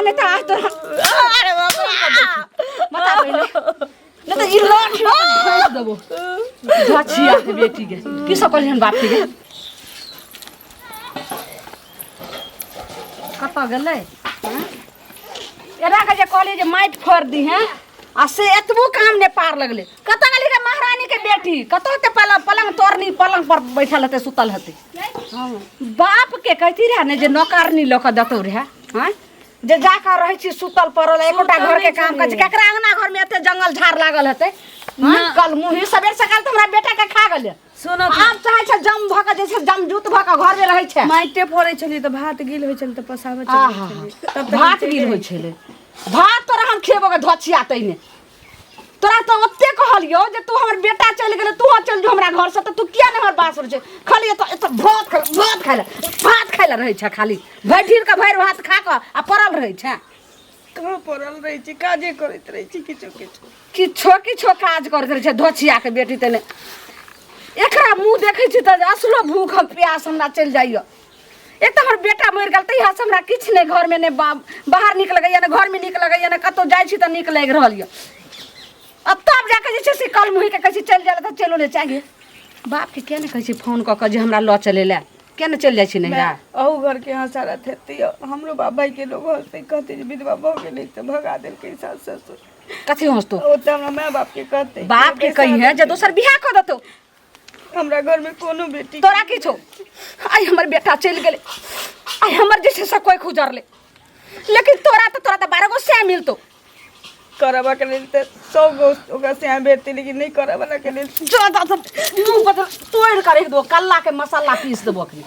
नहीं तो आज तो अरे बाबा बता पहले नहीं तो ई लाठी भेज देबो झछिया के बेटी के की सब कहलिहन बाप के कत गेलै एरा के जे कॉलेज माइट फोड़ दी हैं आ से एतबो काम ने पार लगले कत गली के महारानी के बेटी कतो ते पलंग तोरनी पलंग पर बैठल हते सुतल हते हां बाप के कहती रहे ने जे नौकरनी लोक दतो रहे हां जे जाकर रहे छी सुतल परल एकोटा घर के काम कर केकरा अंगना घर में एते जंगल झाड़ लागल हते कल मुही सबेर सकाल त हमरा बेटा के खा गेले सुनो आप चाहे छ जम भक जैसे जम जूत भक घर में रहे छ माइटे फोड़े छली त भात गिल होय छल त पसावे छली तब भात गिल होय छले भात तोरा हम खेबो के धछिया तइने तोरा तो ओते कहलियो जे तू हमर बेटा चल गेले तू चल जो हमरा घर से त तू किया ने हमर बास रे खाली त भात खाइला रहे छ खाली भैठीर के भैर भात खा के आ परल रहे छ कहां परल रहे छी काजे करत रहे छी किछो काज करत रहे छ धछिया के बेटी तने एकरा मुंह देखै छी त असलो भूख प्यास हमरा चल जाइयो एक त हमर बेटा मर गेल तैया से हमरा किछ नै घर में नै बाहर निकल गइया नै घर में निकल गइया नै कतो जाय छी त निक लाग रहल य अब तब जाके जे छै से कल मुही के कहै छी चल जाला त चलो ले चाहिए बाप के के नै कहै छी फोन क के जे हमरा ल चले ले के नै चल जाय छी नैरा औ घर के यहाँ सारा थेती हमरो बाबा के लोग हंसते कहते जे विधवा भ गेलै त भगा देल के सास ससुर कथि हंसतो ओ त हमरा माय बाप के कहते बाप के कहि है जे दोसर बियाह क दतो हमरा घर में कोनो बेटी तोरा की छौ आई हमर बेटा चल गेले आई हमर जैसे से कोई खुजरले लेकिन तोरा त 12 गो से मिलतो करबा के लेल त 100 गो ओका से बेटी लेकिन नहीं करबा के लेल ज्यादा मुंह बदल तोड़ कर एक दो कल्ला के मसाला पीस देबो के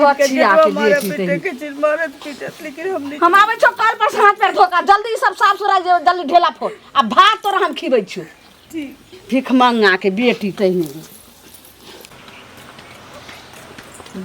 धछिया के बेटी के चीज मारत पीटत लेकिन हम आबै छौ कल पर हाथ पैर धोका जल्दी सब साफ सुथरा जल्दी ढेला फोड़ आ भात तोरा हम खिबै छु ठीक भीख मंगा के बेटी तहिने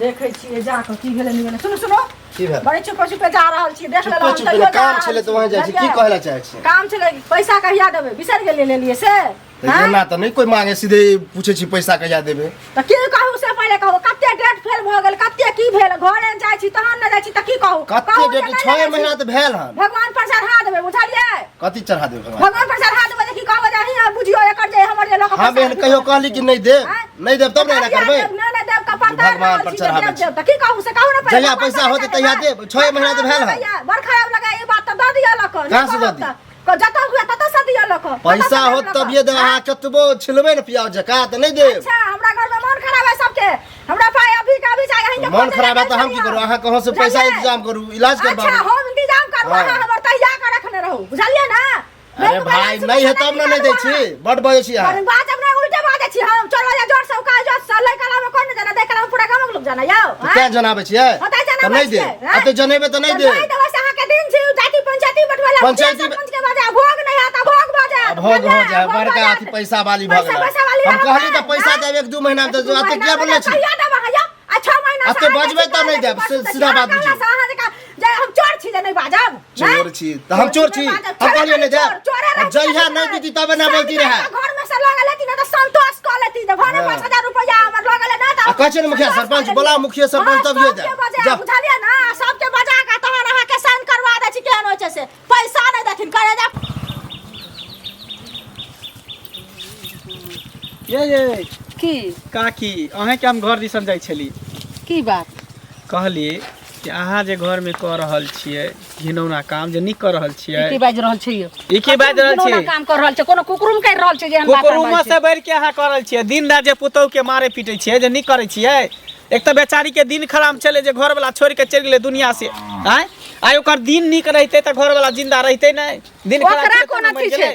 देखै छियै जा के की गेलै नहीं गेलै सुनो की भेल बड़े चुप पे जा रहल छी देख लेला चुप काम छले त वहां जाय छी की कहला चाहे छी काम छले पैसा कहिया देबे बिसर गेले ले लिए से ना त नहीं कोई मांगे सीधे पूछे छी पैसा कहिया देबे त की कहू से पहले कहू कते डेट फेल भ गेल कते की भेल घरे जाय छी तहन न जाय छी त की कहू कते डेट 6 महीना त भेल हन भगवान पर चढ़ा देबे बुझलिए कथि चढ़ा देबे भगवान पर चढ़ा देबे त की कहू जे बुझियो एकर जे हमर जे लोक हां बहन कहियो कहली कि नहीं दे नहीं देब तब नहीं करबै नहीं देब का पता भगवान पर चढ़ा देब त की कहू से कहू न जहिया पैसा होते तहिया देब 6 महीना त भेल हन बड़ खराब लगा ई बात त द दिया लक कहां से द दी को जता हुआ तता से दिया लक पैसा होत तबिए दे अहाँ कतबो छिलबे न पियाव जका त नहीं देब अच्छा हमरा घर में मन खराब है सबके हमरा पाए अभी का भी चाहिए अहीं मन खराब है त हम की करू अहाँ कहां से पैसा इंतजाम करू इलाज करबाऊ अच्छा हम इंतजाम करबो हमर तहिया के रखने रहू बुझलिए ना अरे भाई नहीं है तब ना नहीं दै छी बड़ बजे छी अरे बात अपना उल्टे बात छी हम चलो जा जोर से का जो सलै कला में कोन जाना देख कला पूरा गांव के लोग जाना यौ क्या जनाबे छी त नहीं दे अब तो जनेबे त नहीं दे नहीं देबो से अहाँ के दिन छी जाति पंचायती बटवाला पंचायती के बाजा भोग नहीं आता भोग बाजा भोग हो जाए बड़का अथी पैसा वाली भोग हम कहली त पैसा देब 1-2 महीना में त अते क्या बोले छी अच्छा महीना अते बजबे त नहीं देब सीधा बात बुझी जे हम चोर छी जे नहीं बाजब चोर छी त हम चोर छी हम कहलिए नहीं देब जइहा नहीं दीती तबे ना बोलती रहे घर में से लगा लेती ना तो संतोष क लेती तो घर में 5000 रुपया हमर लगा ले ना आ कहे मुखिया सरपंच बोला मुखिया सरपंच तब ये दे जा बुझलिए ना सबके बजा के तहन अहाँ के साइन करवा दे छी केहन होय छै से पैसा नहीं देथिन करे जा ये की काकी अहे के हम घर दिसन जाय छली की बात कहली कि अहाँ जे घर में कर रहल छियै घिनौना काम जे नहीं कर रहल छियै की बाज रहल छियै ई के बाज रहल छियै घिनौना काम कर रहल छै कोनो कुकुरुम कर रहल छै जे हम बात कुकुरुम से बढ़ के अहाँ कर रहल छियै दिन रात जे पुतौ के मारे पीटे छियै जे नहीं करे छियै एक त बेचारी के दिन खराब चले जे घर वाला छोड़ के चल गेले दुनिया से हैं आइ ओकर दिन निक रहते त घर वाला जिंदा रहते नहीं दिन खराब ओकरा कोन अथी छै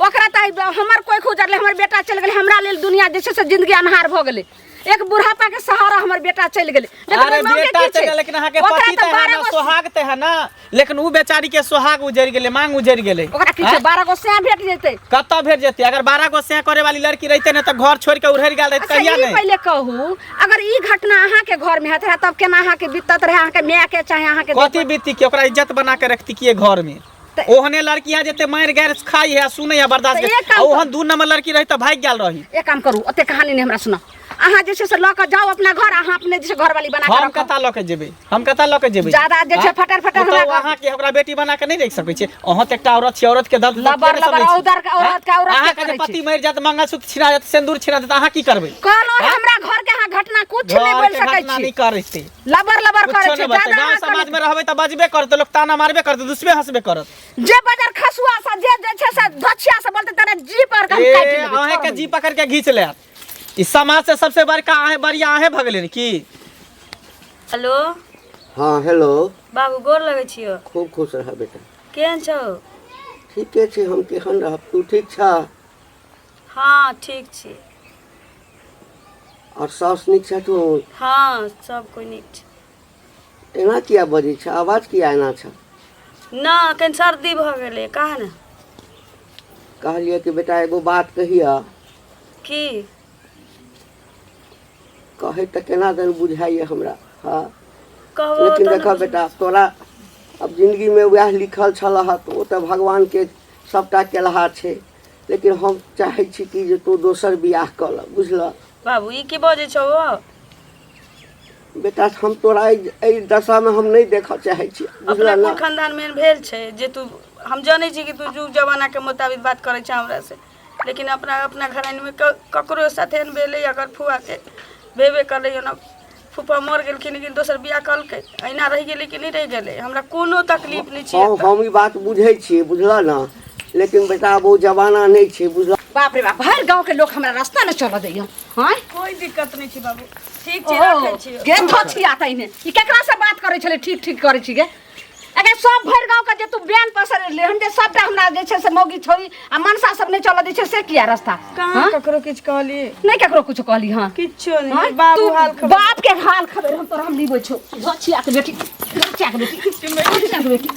ओकरा त हमर कोई खुजरले हमर बेटा चल गेले हमरा लेल दुनिया जे छै से जिंदगी अन्हार भ गेले एक बुढ़ापा के सहारा हमर बेटा चल गेले अरे बेटा चल गेले लेकिन अहाँ के पति त है ना सोहाग ते है ना लेकिन उ बेचारी के सोहाग उजड़ गेले मांग उजड़ गेले ओकरा की छै 12 गो से भेट जेते कत्ता भेट जेते अगर 12 गो से करे वाली लड़की रहते न त घर छोड़ के उड़हर गेल रहते कहिया नहीं पहले कहू अगर ई घटना अहाँ के घर में हत तब केना अहाँ के बीतत रहे अहाँ के माय के चाहे अहाँ के कथि बीती के ओकरा इज्जत बना के रखती के घर में ओहने लड़कियां जते मार गैर खाई है सुनै है बर्दाश्त के ओहन 2 नंबर लड़की रही त भाग गेल रही एक काम करू ओते कहानी नहीं हमरा सुना अहाँ जे छै से लऽ के जाओ अपना घर, अहाँ अपने जे छै घरवाली बना के हम रखो। कता लऽ के जेबै, हम कता लऽ के जेबै ज्यादा जे छै फटर फटर तो हमरा अहाँ के हमरा बेटी बना के नहीं रख सकै छै। अहाँ त एकटा औरत छी, औरत के दर्द लबर लबर औरत के औरत के औरत अहाँ के के करै पति छी। मरि जात, मंगलसूत्र छिना जात, सिंदूर छिना जात, अहाँ की करबै? कहलो हमरा घर के अहाँ घटना कुछ नहीं बोल सकै छी। नहीं करै छी, लबर लबर करे छै। ज्यादा गांव समाज में रहबै त बजबे करत, लोग ताना मारबे करत, दूसरे हंसबे करत। जे बजर खसुआ सा जे छै से धछिया से बोलते तेरे जी पर हम काट लेबै। अहे के जी पकड़ के घींच ले। इस समाज से सबसे बड़का आहे बढ़िया आहे भगले की। हेलो हाँ हेलो, बाबू गोर लगै छियो। खूब खुश रह बेटा। केहन छौ? ठीके छै, हम केहन रहब, तू ठीक छ? हाँ ठीक छी। और साउस नीक छथुन? हाँ सब कोई नीक छै। एना किया बजै छ, आवाज किया एना छ? ना कनि सर्दी भऽ गेलै, कहा ने कहलिए कि बेटा एगो बात कहिया, की कहे त केना दन बुझाइए हमरा। हाँ कहबो लेकिन तऽ देखा बेटा, तोरा अब जिंदगी में वह लिखल छलह तो वो तो भगवान के सबटा केलहा छे, लेकिन हम चाहे छी कि जे तू दोसर बियाह कर ल, बुझल? बाबू ई की बजै छौ? बेटा हम तोरा एहि दशा में हम नहीं देखा चाहे छी, बुझल अपना ना? कुल खानदान में भेल छै जे तू, हम जानै छी कि तू जुग जमाना के मुताबिक बात करै छै हमरा से, लेकिन अपना घरानी में ककरो साथे न भेलै। अगर फुआ के भेबे करलै ना, फूफा मर गेलखिन लेकिन दोसर बियाह कलकै, अहिना रहि गेलै कि नहीं रहि गेलै, हमरा कोनो तकलीफ नहीं छै। हम ई बात बुझे छी, बुझल ना? लेकिन बेटा अब वो जमाना नहीं छे, बुझल? बाप रे बाप, हर गांव के लोग हमरा रास्ता न चल दैय। हां कोई दिक्कत नहीं छै बाबू, ठीक छै, राखै छियै। गे धछी आतै ने ई केकरा से बात करै छले? ठीक ठीक करै छी गे। अगे सब भर गांव के जे तू बयान पसर ले हम जे सबटा हमरा जे छै से मौगी छोरी आ मनसा सब नहीं चल दै छै से किया रास्ता? कहाँ ककरो किछ कहली? नहीं केकरो कुछ कहली। हां किछो नहीं, हाँ? बाबू तू हाल खबर। बाप के हाल खबर हम तोरा हम लीबै छौ। धछिया के बेटी, धछिया के बेटी, धछिया के बेटी,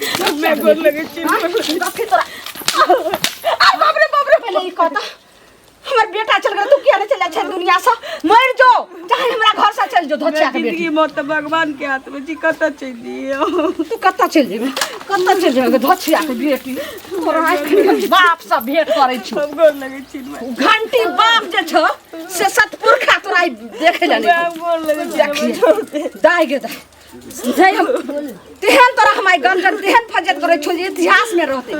मैं गोर लगै छी। रखी तोरा। आ बाप रे पहले ई कहता हमर बेटा चल गया, तू किया नहीं चला छै दुनिया से? मर जो, चाहे हमरा घर से चल जो। धछिया के बेटी, जिंदगी मौत तो भगवान के हाथ में छी, कत चलिए? तू कत्ता चल जेबे? कत्ता चल जेबे? धछिया के बेटी, तोरा आखिर बाप से भेंट करै छी। हम गोर लगै छी। घंटी बाप जे छ से सतपुरखा तोरा देखे ला मैं नहीं। गोर लगै छी। दाई गे दाई, तेहन तोरा हमारे गंजन तेहन फजत करे छो जे इतिहास में रहते,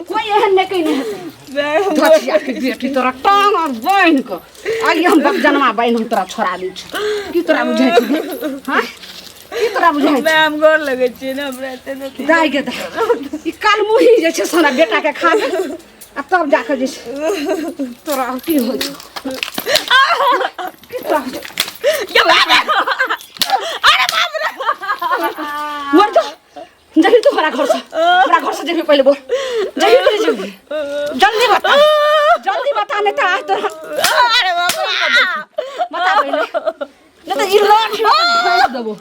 कोई एहन नहीं कहीं नहीं। धछिया के बेटी तोरा टांग और बांध के आगे हम बकजनमा बांध हम तोरा छोड़ा दै छी। की तोरा बुझाइ छौ? हां की तोरा बुझाइ छौ? मैं हम गोर लगै छी ना, हमरा ते नहीं। दाई गे दाई, ई काल मुही जे छै सोना बेटा के खाबे आ तब जाके जे छै तोरा की होइ छौ? की तोरा होइ छौ? अरे बाप रे, मर जा जल्दी तू हमारा घर से जल्दी पहले बोल, जल्दी बता नहीं तो आज तो। अरे बाप रे बता पहले, नहीं तो ई लाठ देबो।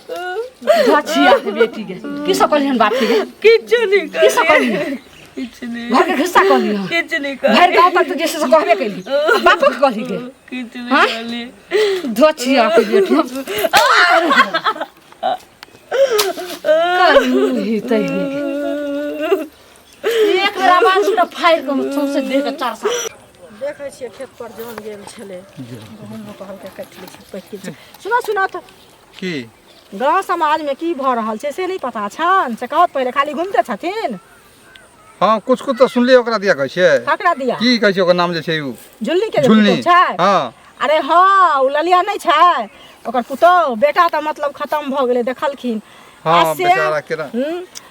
धछिया के बेटी के की सब कहलिहन बाप के? किछो नहीं की सब कहलिहन? किछ नहीं, घर के खिस्सा कहलिहन? किछ नहीं भर गांव तक तो जैसे से कहबे कैली, बापो के कहली के? किछ हाँ? नहीं कहली। धछिया के बेटी कालू तई एक बेर आवाज सुन फायर के सौंसे देह के चार साल देखै छियै खेत पर जौन गेल छलै, गहूम कहल के काटि लै छै पैक छै। सुना त की गाँव समाज में की भऽ रहल छै से नहीं पता छन? से कहत पहले खाली घूमते छथिन। हाँ कुछ कुछ तो सुनलिए, ओकरा दिया कहै छै। ककरा दिया? की कहै छै ओकर नाम जे छै उ? झुल्ली के झुल्ली। जे छै। हाँ अरे हाँ उ ललिया नहीं छै, ओकर पुतौह बेटा तो मतलब खत्म भऽ गेलै, देखलखिन। हाँ आ से- बेचारा केना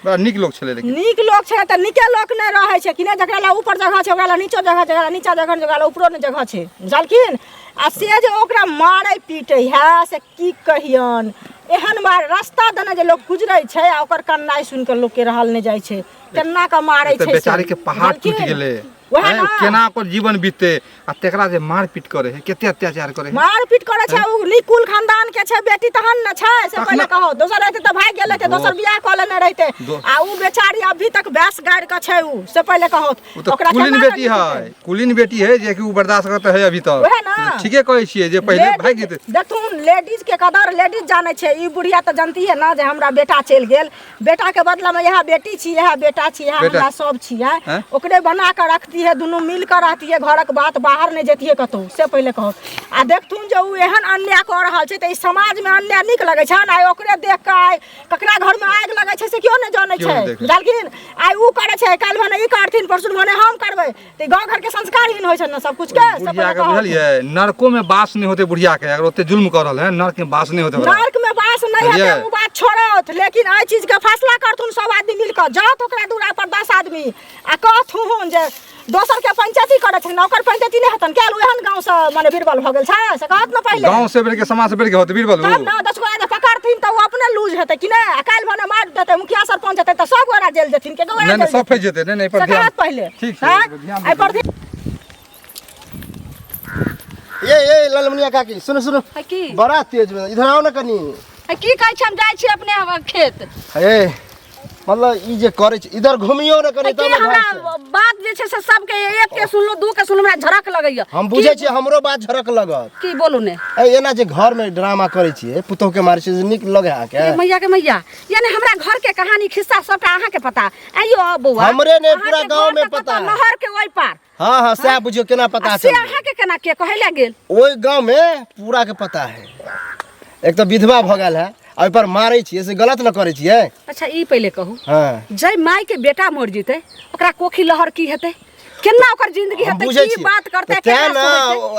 बड़ा नीक लोग छलै, लेकिन नीक लोग छै त नीके लोग नहीं रहै छै कि नहीं? जकरा ला ऊपर जगह छै ओकरा ला नीचो जगह, जकरा ला नीचा जगह जकरा ला ऊपरो जगह छै, बुझलखिन? आ से जे ओकरा मारै पीटै है से की कहियन, एहन मार रास्ता देने जे लोग गुजरै छै आ ओकर कन्नाइ सुन के लोग के रहल नहीं जाइ छै, केना के मारै तऽ छै। बेचारी के पहाड़ टूट गेलै, वएह हैं? ना। केना ओकर जीवन बीतते आ तेकरा जे मार पीट करे है, कते अत्याचार करे है। मारपीट करे छै उ निकुल खानदान के छै बेटी तहन न छै से पहले कहो। दोसर रहते त भाग गेल रहते, दोसर बियाह क लेने रहते। आ उ बेचारी अभी तक बैस गाड़ के छै उ से पहले कहो। उ तो कुलीन बेटी है, कुलीन बेटी है जे कि उ बर्दाश्त करते है अभी तक। वएह ना। ठीके कहै छियै जे पहले भाग जेते। देखथुन लेडीज के कदर लेडीज जाने छै। ई बुढ़िया त जानती है ना जे हमरा बेटा चल गेल, बेटा के बदला में यह बेटी छी, यह बेटा छी, यह बेटा। हमरा सब छी है, हैं? ओकरे बना के रखती रहती है दोनों मिल कर रहती है घर के बात बाहर नहीं जेती है कतौ से पहले कहो आ देखथुन जो उ एहन अन्याय कर रहल छै त ई समाज में अन्याय नीक लगे छै ना ओकरे देख के आइ ककरा घर में आग लगे छै से क्यों नहीं जाने छै जानकिन आइ उ करे छै काल भने ई करथिन परसुन भने हम करबै त गांव घर के संस्कारहीन होय छै ना सब कुछ के सब बुढ़िया के बुझलिए नरको में बास नहीं होते बुढ़िया के अगर ओते जुल्म कर रहल है नरक में बास नहीं होते नरक में बास नहीं है उ बात छोड़त लेकिन आई चीज के फैसला करथुन सब आदमी मिलकर जात ओकरा दूरा पर 10 आदमी आ कहथुन जे दोसर के पंचायती करे छै नौकर पंचायती नहीं हतन केल एहन गांव से माने बीरबल भ गेल छै से कहत न पहले गांव से बेर के समाज से बेर के होते बीरबल तब ना 10 गोरा पकड़थिन त उ अपने लूज हेतै कि नहीं आ काल भने मार देतै मुखिया सरपंच हेतै त सब गोरा जेल जेथिन के गोरा नहीं सब फंस जेते नहीं पर ध्यान पहले ठीक है ध्यान आई पर ये ललमनिया काकी सुनो सुनो है की बड़ा तेज में इधर आओ ना कनी है की कहै छी हम जाइ छी अपने खेत हे मतलब ई जे करे छै इधर घुमियो ना कनी है तब की हमरा बात जे छै से सबके एक के सुनलो दू के सुनलो हमरा झरक लगैया हम बुझे छी हमरो बात झरक लगत की बोलू ने ए एना जे घर में ड्रामा करे छी पुतोह के मारे छै नीक लगे आ के ए मैया के मैया यानी हमरा घर के कहानी खिस्सा सबटा अहाँ के पता आइयो बौआ हमरे ने पूरा गांव में पता नहर के ओइ पार हां सह बुझियो केना पता से छै अहाँ के केना के कहै ले गेल ओइ गांव में पूरा के पता है एक तो विधवा भ गेल है ओइ पर मारै छी से गलत न करे छियै अच्छा ई पहले कहू हां जय माई के बेटा मर जेतै ओकरा कोखी लहर की हेतै केना ओकर जिंदगी हेतै की बात करतै क्या ना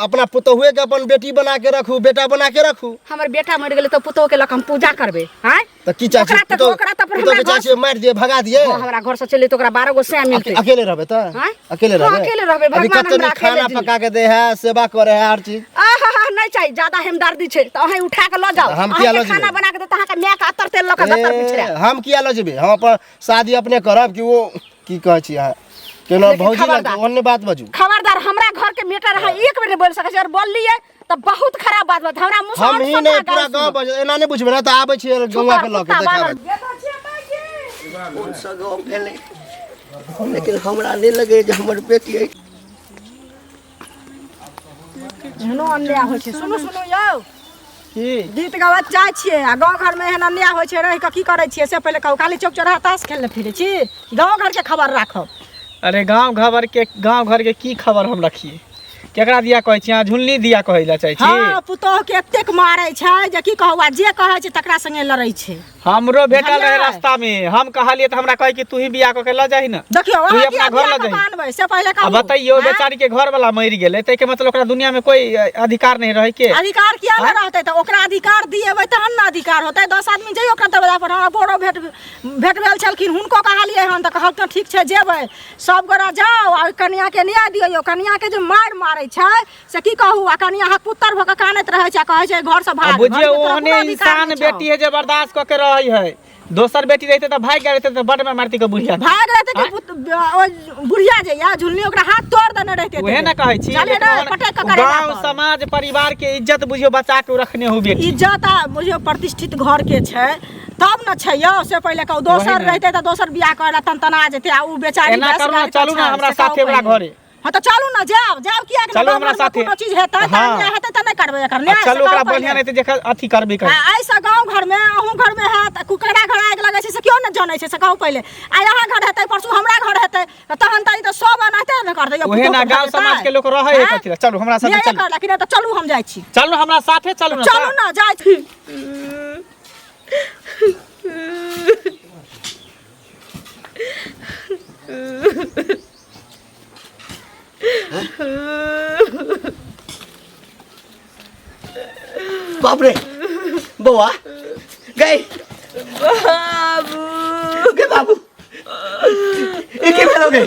अपना पुतहुए के अपन बेटी बना के रखू बेटा बना के रखू हमर बेटा मर गेलै त पुतोह के लक हम पूजा करबै हैं त की चाची ओकरा त पुतोह के चाची मार दिए भगा दिए हमरा घर से चले त ओकरा 12 गो सैम मिलतै अकेले रहबे त हैं अकेले रहबे अकेले रहबे अभी भगवान कतनी हमरा खाना अकेले पका के दे है सेवा करे है हर चीज आहा नहीं चाहिए ज्यादा हमदर्दी छै त अहाँ उठा के ल जाओ हम किया ल खाना बना के देत अहाँ के माय के अतर तेल ल के दतर पिछड़ा हम किया ल जेबे हम अपन शादी अपने करब कि वो की कहै छी अहाँ केना भौजी लग ओन्ने बात बाजू खबरदार हमरा घर के मेटर है एक बेर बोल सकै छै और बोललिए त बहुत खराब बात बात हमरा मुंह हम ही नहीं पूरा गांव बज एना नहीं बुझबे ना त आबै छी गंगा के ल के देखाबै कौन सा गाँव भेलै लेकिन हमरा नहीं लगे जे हमर बेटी है एहनो अन्याय होइ छै सुनु सुनु यौ की गीत गावत जाइ छियै आ गांव घर में एहन अन्याय होइ छै रहि के की करै छियै से पहले कहू काली चौक चौराहा ताश खेलने फिरै छी गांव घर के खबर राखब अरे गांव घर के की खबर हम रखिए केकरा दिया कहै छी अहाँ झुलनी दिया कहै ला चाहै छी हां पुतोह के एतेक मारै छै जे की कहू आ जे कहै छै तकरा संगे लड़ै छै हमरो भेटल रहे रास्ता में हम कहलिए त हमरा कहै कि तू ही बियाह क के ल जाही न देखियो तू ही अहाँ अपना घर ल के जाही कानबै से पहले कहू अब बताइयो बेचारी के घर वाला मर गेलै तै के मतलब ओकरा दुनिया में कोई अधिकार नहीं रहे के अधिकार किया न रहतै त ओकरा अधिकार दिएबै तहन न अधिकार होतै 10 आदमी जइयो ओकरा दरवाजा पर हमरा बोरो भेट भेल छलखिन हुनको कहलिए हन त कहल त ठीक छै जेबै सब गोरा जाओ आ कन्या के न्याय दियौ कन्या के जे मारै छै से की कहू आ कन्या हक पुत्र भ के कानैत रहै छै कहै छै घर से भाग बुझिए ओहने इंसान बेटी है जे बर्दाश्त क के रहै है दोसर बेटी रहते त भाग गए रहते त बड में मारती के बुढ़िया भाग रहते कि बुढ़िया जे या झुलनी ओकरा हाथ तोड़ देने रहते ओहे न कहै छी गांव समाज परिवार के इज्जत बुझियो बचा के रखने हो बेटी इज्जत बुझियो प्रतिष्ठित घर के छै तब न छै यो से पहले कहू दोसर रहते त दोसर बियाह करला तना जेते आ उ बेचारी एना करू न चलू न हमरा साथे हमरा घरे हां त चलू न जाओ किया के चलो हमरा साथे कोनो चीज हेतै त हेतै त नै करबै एकर न्याय चलू ओकरा बढ़िया नहीं त जे अथी करबे कर ऐसा गांव घर में अहू घर में है त कुकड़ा घर आग लगे छै से क्यों न जानै छै से कहू पहले आ यहाँ घर हेतै परसू हमरा घर हेतै तहन त ई त सब अनाते न करतै ओहे ना गांव समाज के लोग रहै है कथि चलू हमरा साथे चलू करला कि त चलू हम जाइ छी चलू हमरा साथे चलू न जाइ छी बाप रे बउआ गई बाबू के बाबू ये के भेलो गई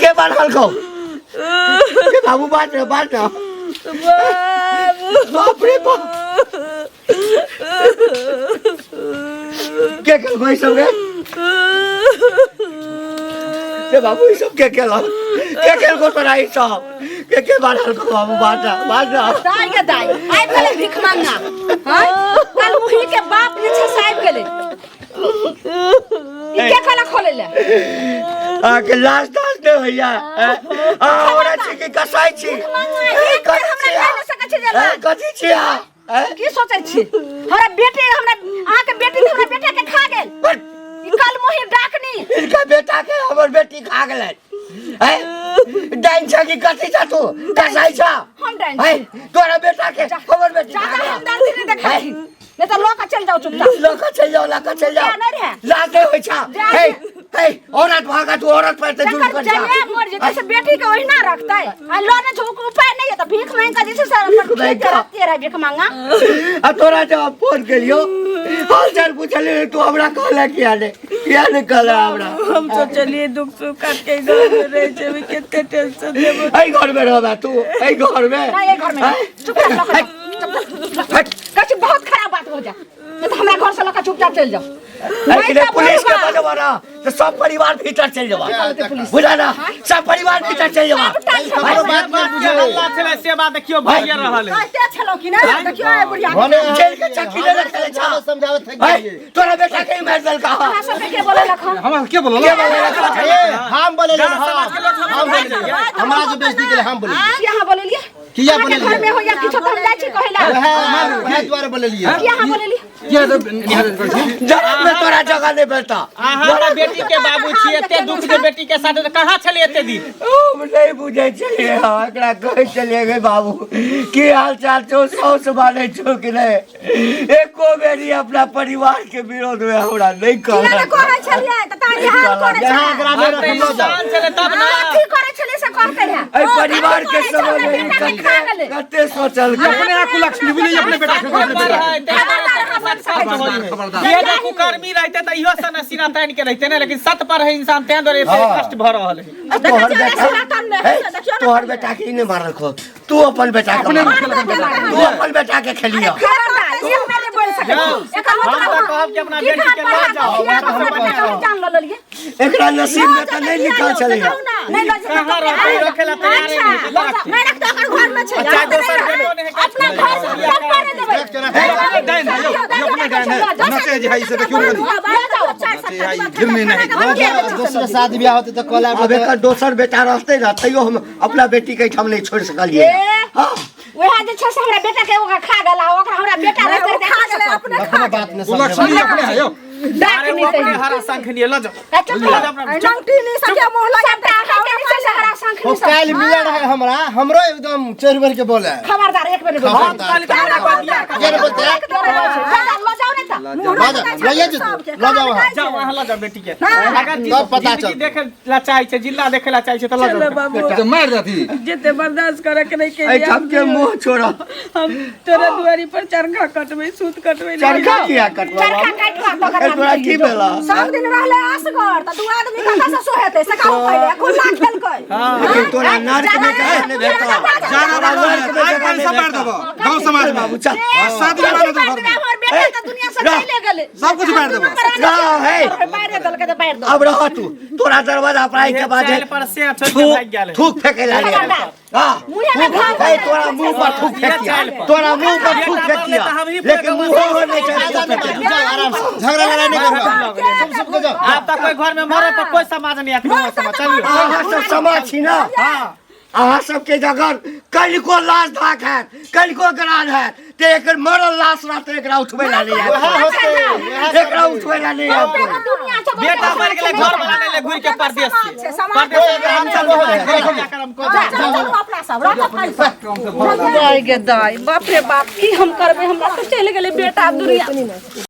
के बाल को के बाबू बात ना बाप रे बाप के कोई सब गए के बाबू ये सब के को तोराई सब के बाल को बाबू बात दाई के दाई आइ गेलै भिख मांगा हां कल उही के बाप जे छै साहब गेलै ई के खाना खोले ले आ के लास्ट दास दे भैया आ ओरा छी के कसाई छी हमरा खाइ न सकै छै जला कथि छी आ की सोचै छी हमरा बेटे हमरा अहाँ के बेटी हमरा बेटा के खा गेल ई कल मोहि डाकनी इनका बेटा के हमर बेटी खा गेलै डाइन छ कि कथी छ तू कसाई छ हम डाइन है तोरा बेटा के हमर बेटी ज्यादा हमदर्दी नहीं देखाई नहीं तो लोग चल जाओ चुपचाप लका चल जाओ क्या नहीं रहे? लागे होइ छ हे हे औरत भागा तू औरत पर ते जुड़ कर जा चले मर जे कैसे बेटी के वही ना रखता है आ लोने झोक उपाय नहीं है तो भीख मांग का जैसे सर पर रखती रह भीख मांगा आ तोरा जब फोन करियो हाल चाल पूछले तू हमरा कहला किया ने कहला हमरा हम तो चलिए दुख सुख काट के घर में रहे छे भी कितने टेंशन देबो ए घर में रहबा तू ए घर में ना ये घर में चुपचाप रख कछ बहुत खराब बात हो जा नहीं तो हमरा घर से लका चुपचाप चल जाओ लेकिन पुलिस के बजवा ना तो सब परिवार भीतर चल जावा बुझा ना सब परिवार भीतर चल जावा हमरो बात के बुझे अल्लाह छले से बात देखियो भइए रहल है कहते छलो कि ना देखियो ए बुढ़िया जेल के चक्की ले रखले छ समझावत है तोरा बेटा के मार दल का हमरा सब के बोले लखा हम के बोलल हम बोले हम बोले हमरा जो बेइज्जती के हम बोले यहाँ बोले लिए किया बोले घर में हो या किछो तो हम जाई छी कहेला वह द्वारा बोले लिए यहाँ बोले लिए ये तो निहारत कर छी जब में तोरा जगह नहीं बेटा अहाँ बेटी के बाबू छी एते दुख जे बेटी के साथ कहां छले एते दिन हम नहीं बुझे चलिए एकरा कह चलिए गे बाबू की हाल चाल छो सौ से माने छो कि नहीं एको बेरी अपना परिवार के विरोध में हमरा नहीं किया कहला ने कहै छलिए त ता यहाँ करे यहाँ छलिए ग्रामे रखल लो जाओ चले तब ना की करे छलिए से करते हैं ए परिवार के समझ नहीं कते सोचल के अपने आप को लक्ष्मी भी नहीं अपने बेटा के ये जो कुकर्मी रहते त इहो सन सीना तान के रहते ने लेकिन सत पर है इंसान तें दरे कष्ट भ रहल है तोहर बेटा के नहीं मारल खो तू अपन बेटा के तू अपन बेटा के खेलियो ये मैंने बोल सके हम कहब कि अपना बेटी के ले जाओ जान लो लिए एकरा नसीब में तो नहीं लिखल चले नहीं लो कहां रहते रखेला तैयार है मैं रख तो घर में छै अच्छा दोसर बेटो ने अपना घर से सब करे देबै डाइन है ये अपने डाइन है नचे जे है से क्यों करी गिरने नहीं दूसरे शादी ब्याह होते तो कला अब एक दोसर बेटा रहते ना तैयो हम अपना बेटी के हम नहीं छोड़ सकलिए हां वह जे छै से हमरा बेटा के ओकरा खा गेला ओकरा हमरा बेटा रहते खा गेले अपने खा बात ने वो लक्ष्मी अपने है यो डाक नहीं अपने हरा शंख नहीं ल जाओ नंगटी नहीं सके मोहला सबटा के नहीं से हरा शंख वो नहीं काल मिला रहा है हमरा हमरो एकदम चोरी भर के बोले खबरदार एक बेर बोल हम कल के हमरा को दिया ये नहीं बोलते लो जाओ नहीं ता लो जाओ वहां जाओ वहां ल जाओ बेटी के अगर तब पता चल देखे ला चाहे छे जिला देखे ला चाहे छे तो ल चलो जाओ बाबू तो मार जाती जिते बर्दाश्त करे के नहीं ए के हम के मुंह छोड़ा हम तोरा दुआरी पर चरखा कटबै सूत कटबै चरखा किया कटवा चरखा काटवा तो ए तोरा की भेला सब दिन रहले असगर त दू आदमी कता से सोहेते सकाऊ पहिले खुला खेल कोई लेकिन तोरा नर्क में कहे ने बेटा जाना बाबू आई पैसा मार देबो गांव समाज में बाबू चल शादी में ना घर में हमर बेटा त दुनिया से चले गेले सब कुछ मार देबो ना है मारे दल के त मार दो अब रह तू तोरा दरवाजा पर आई के बाद चल पर से छोड़ के भाग गेल थूक फेंके लागे हां मुंह में भाग है तोरा मुंह पर थूक फेंकिया तोरा मुंह पर थूक फेंकिया लेकिन मुंह हो नहीं चाहिए आराम से झगड़ा लड़ाई नहीं करो सब जाओ आप तक कोई घर में मरे पर कोई समाज नहीं आती समाज चलिए अहाँ सब समाज छी ना अहाँ सबके जगह कल को लाश धाक है कल को गरान है ते एकर मरल लाश रहते एकरा उठबै ला नहीं आते एकरा उठबै ला नहीं आते दुनिया से बेटा मर गेले घर बनाने ले घुर के परदेश से परदेश में हम चल करम को अपना सब रख दाई गे दाई बाप रे बाप की हम करबे हमरा तो चले गेले बेटा दुनिया